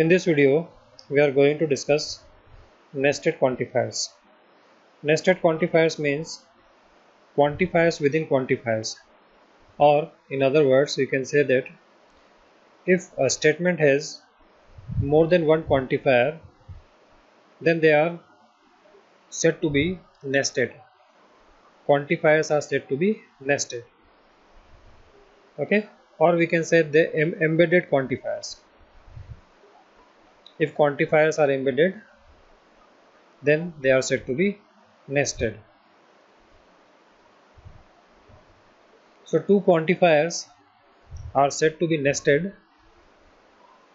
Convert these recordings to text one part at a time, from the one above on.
In this video, we are going to discuss nested quantifiers. Nested quantifiers means quantifiers within quantifiers, or in other words, we can say that if a statement has more than one quantifier, then they are said to be nested. Quantifiers are said to be nested. Okay, or we can say the embedded quantifiers. If quantifiers are embedded, then they are said to be nested. So two quantifiers are said to be nested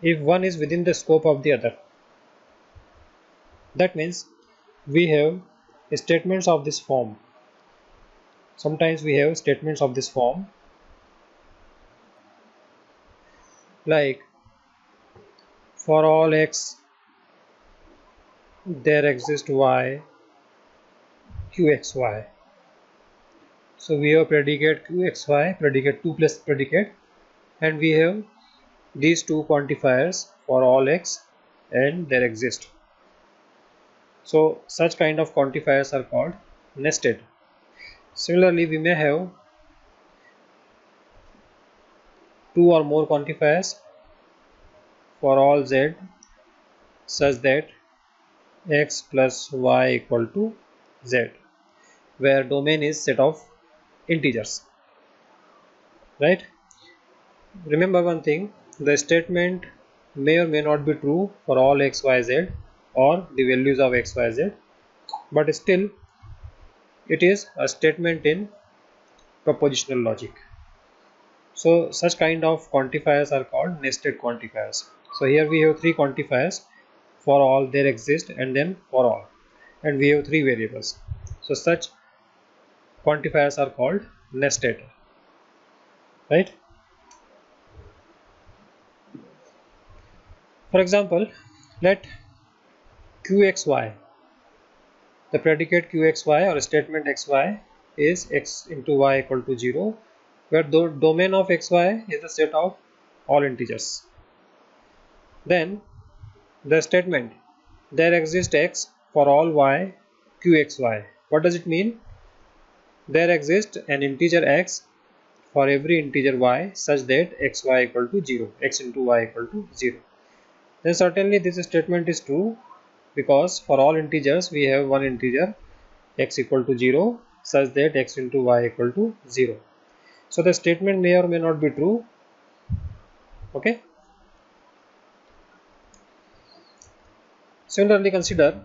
if one is within the scope of the other. That means we have statements of this form. Sometimes we have statements of this form like for all x there exists y qxy. So we have predicate qxy, predicate 2 plus predicate, and we have these two quantifiers for all x and there exist. So such kind of quantifiers are called nested. Similarly, we may have two or more quantifiers for all z such that x plus y equal to z, where domain is set of integers. Right? Remember one thing, the statement may or may not be true for all x, y, z or the values of x, y, z, but still it is a statement in propositional logic. So such kind of quantifiers are called nested quantifiers. So here we have three quantifiers, for all there exist and then for all, and we have three variables. So such quantifiers are called nested. Right? For example, let qxy, the predicate qxy or statement xy is x into y equal to 0, where the domain of xy is the set of all integers. Then the statement there exists x for all y qxy. What does it mean? There exists an integer x for every integer y such that xy equal to 0, x into y equal to 0. Then certainly this statement is true, because for all integers we have one integer x equal to 0 such that x into y equal to 0. So the statement may or may not be true. Okay. Similarly, consider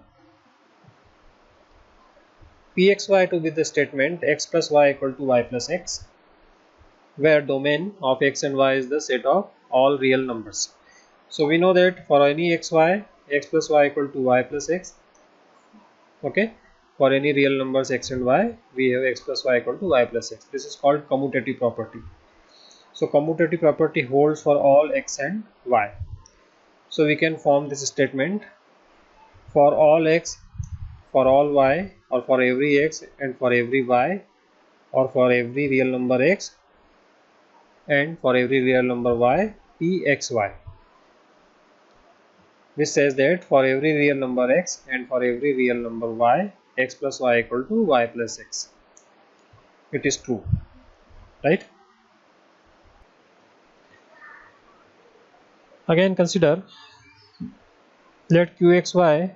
pxy to be the statement x plus y equal to y plus x, where domain of x and y is the set of all real numbers. So we know that for any xy, x plus y equal to y plus x. Okay, for any real numbers x and y, we have x plus y equal to y plus x. This is called commutative property. So commutative property holds for all x and y. So we can form this statement for all x, for all y, or for every x and for every y, or for every real number x and for every real number y, pxy. Which says that for every real number x and for every real number y, x plus y equal to y plus x. It is true. Right? Again consider, let qxy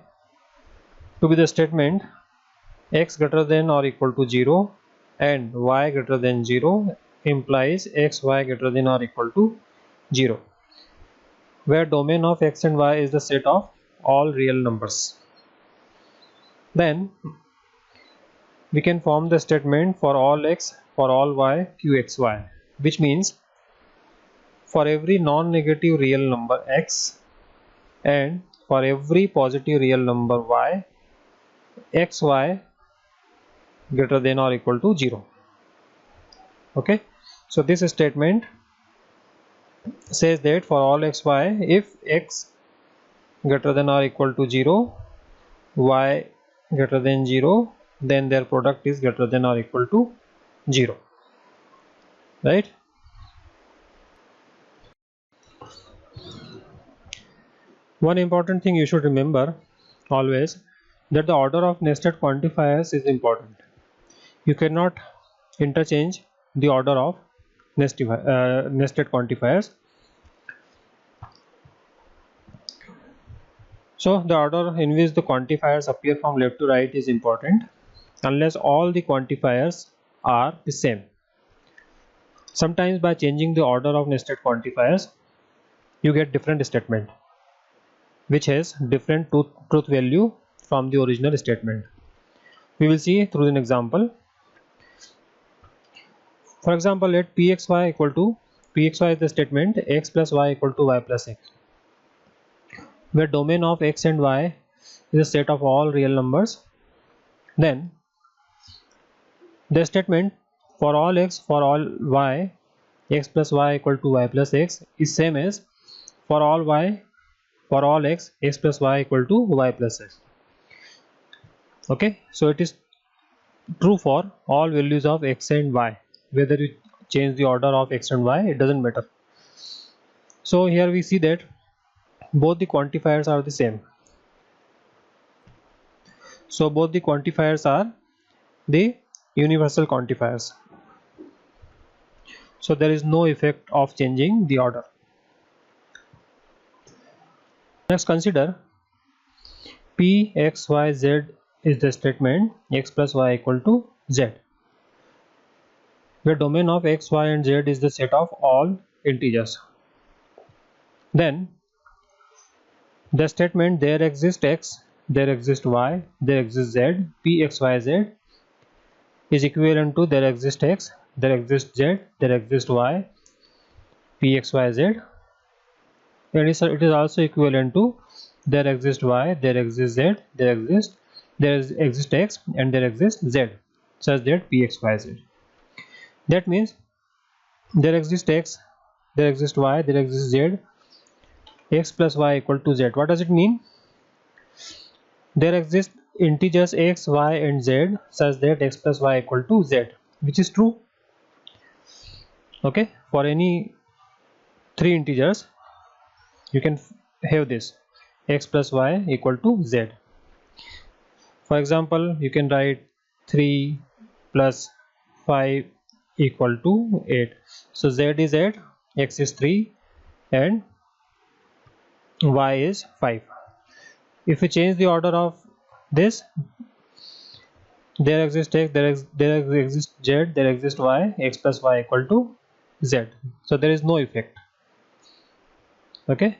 to be the statement x greater than or equal to 0 and y greater than 0 implies x, y greater than or equal to 0, where domain of x and y is the set of all real numbers. Then we can form the statement for all x, for all y, qxy, which means for every non-negative real number x and for every positive real number y, xy greater than or equal to 0. Okay, so this statement says that for all xy, if x greater than or equal to 0, y greater than 0, then their product is greater than or equal to 0. Right? One important thing you should remember always, that the order of nested quantifiers is important. You cannot interchange the order of nested quantifiers. So the order in which the quantifiers appear from left to right is important, unless all the quantifiers are the same. Sometimes by changing the order of nested quantifiers, you get different statement which has different truth value from the original statement. We will see through an example. For example, let pxy equal to, pxy is the statement x plus y equal to y plus x, where domain of x and y is a set of all real numbers. Then the statement for all x for all y, x plus y equal to y plus x, is same as for all y for all x, x plus y equal to y plus x. Okay, so it is true for all values of x and y. Whether you change the order of x and y, it doesn't matter. So here we see that both the quantifiers are the same. So both the quantifiers are the universal quantifiers. So there is no effect of changing the order. Next, consider p x y z is the statement x plus y equal to z, where domain of x, y and z is the set of all integers. Then the statement there exists x, there exists y, there exists z, p x y z is equivalent to there exists x, there exists z, there exists y, p x y z, and it is also equivalent to there exists y, there exists z, there exists x, and there exists z, such that p x y z. That means there exists x, there exists y, there exists z, x plus y equal to z. What does it mean? There exist integers x, y and z such that x plus y equal to z, which is true. Okay, for any three integers you can have this x plus y equal to z. For example, you can write 3 plus 5 equal to 8. So z is 8, x is 3 and y is 5. If we change the order of this, there exists x, there exists z, there exists y, x plus y equal to z. So there is no effect. Okay,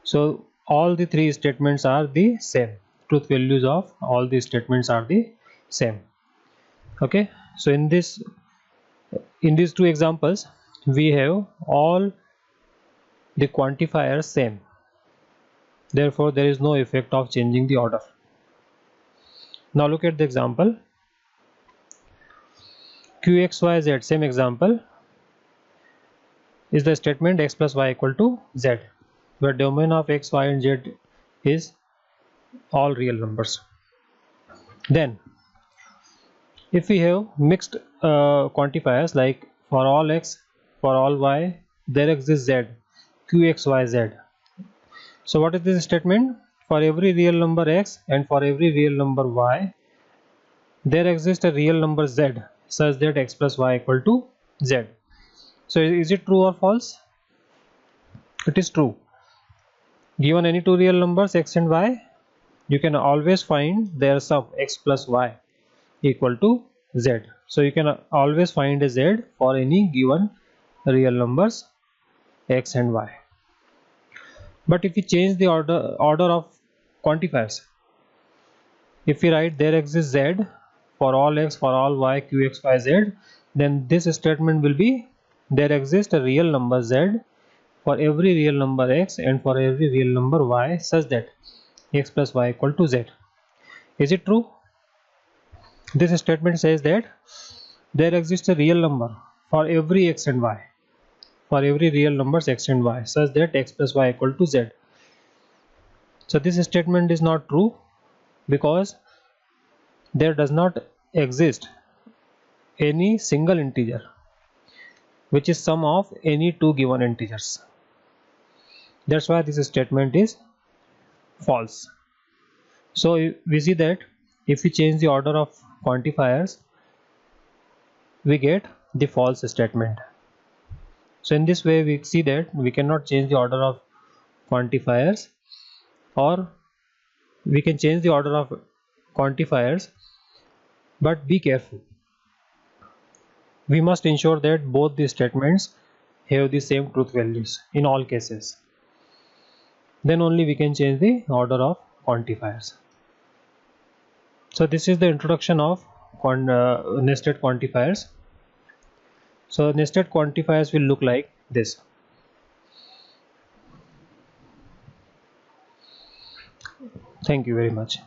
so all the three statements are the same. Truth values of all these statements are the same. Okay, so in these two examples we have all the quantifiers same, therefore there is no effect of changing the order. Now look at the example qxyz. Same example is the statement x plus y equal to z, where domain of x, y and z is all real numbers. Then if we have mixed quantifiers like for all x, for all y, there exists z, qxyz. So what is this statement? For every real number x and for every real number y, there exists a real number z such that x plus y equal to z. So is it true or false? It is true. Given any two real numbers x and y, you can always find their sum x plus y equal to z. So you can always find a z for any given real numbers x and y. But if we change the order of quantifiers, if we write there exists z for all x, for all y, q, x, y, z, then this statement will be there exists a real number z for every real number x and for every real number y such that x plus y equal to z. Is it true? This statement says that there exists a real number for every x and y, for every real numbers x and y such that x plus y equal to z. So this statement is not true because there does not exist any single integer which is sum of any two given integers. That's why this statement is false. So we see that if we change the order of quantifiers, we get the false statement. So in this way we see that we cannot change the order of quantifiers, or we can change the order of quantifiers, but be careful. We must ensure that both the statements have the same truth values in all cases. Then only we can change the order of quantifiers. So this is the introduction of nested quantifiers. So nested quantifiers will look like this. Thank you very much.